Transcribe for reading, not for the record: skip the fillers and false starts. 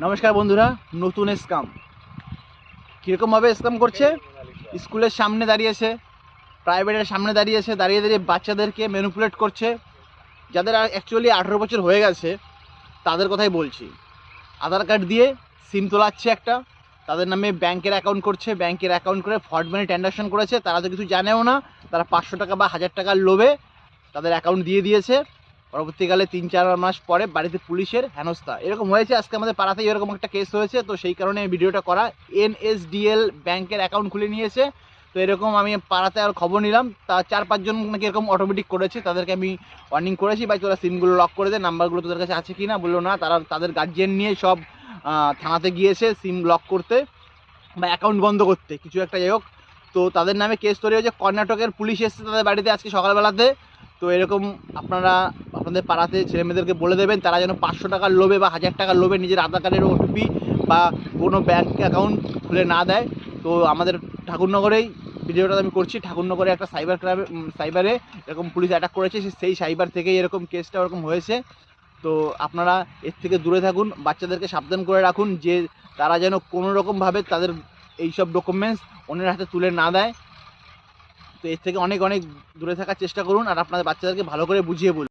নমস্কার বন্ধুরা, নতুন স্ক্যাম কীরকমভাবে স্ক্যাম করছে। স্কুলের সামনে দাঁড়িয়েছে, প্রাইভেটের সামনে দাঁড়িয়ে দাঁড়িয়ে বাচ্চাদেরকে ম্যানিপুলেট করছে। যাদের অ্যাকচুয়ালি 18 বছর হয়ে গেছে তাদের কথাই বলছি। আধার কার্ড দিয়ে সিম তোলাচ্ছে একটা, তাদের নামে ব্যাংকের অ্যাকাউন্ট করছে, ব্যাংকের অ্যাকাউন্ট করে ফ্রড মানি ট্রানজাকশন করেছে। তারা তো কিছু জানেও না, তারা 500 টাকা বা 1000 টাকার লোভে তাদের অ্যাকাউন্ট দিয়ে দিয়েছে। পরবর্তীকালে 3-4 মাস পরে বাড়িতে পুলিশের হেনস্থা এরকম হয়েছে। আজকে আমাদের পাড়াতেই এরকম একটা কেস হয়েছে, তো সেই কারণে এই ভিডিওটা করা। NSDL ব্যাংকের অ্যাকাউন্ট খুলে নিয়েছে, তো এরকম আমি পাড়াতে আর খবর নিলাম। তা 4-5 জন নাকি এরকম অটোমেটিক করেছে, তাদেরকে আমি ওয়ার্নিং করেছি, ভাই তোরা সিমগুলো লক করে দে, নাম্বারগুলো তোদের কাছে আছে কি না। বললো না, তারা তাদের গার্জিয়ান নিয়ে সব থানাতে গিয়েছে সিম লক করতে বা অ্যাকাউন্ট বন্ধ করতে, কিছু একটা যাই হোক। তো তাদের নামে কেস তৈরি হয়েছে। কর্ণাটকের পুলিশ এসেছে তাদের বাড়িতে আজকে সকালবেলাতে। তো এরকম আপনারা আপনাদের পাড়াতে ছেলেমেয়েদেরকে বলে দেবেন, তারা যেন 500 টাকার লোভে বা 1000 টাকার লোভে নিজের আধার কার্ডের ওটিপি বা কোনো ব্যাঙ্ক অ্যাকাউন্ট খুলে না দেয়। তো আমাদের ঠাকুরনগরেই ভিডিওটা আমি করছি, ঠাকুরনগরে একটা সাইবারে এরকম পুলিশ অ্যাটাক করেছে, সেই সাইবার থেকেই এরকম কেসটা ওরকম হয়েছে। তো আপনারা এর থেকে দূরে থাকুন, বাচ্চাদেরকে সাবধান করে রাখুন যে তারা যেন কোনো রকমভাবে তাদের এইসব ডকুমেন্টস অন্যের হাতে তুলে না দেয়। তো এর থেকে অনেক অনেক দূরে থাকার চেষ্টা করুন, আর আপনাদের বাচ্চাদেরকে ভালো করে বুঝিয়ে বলুন।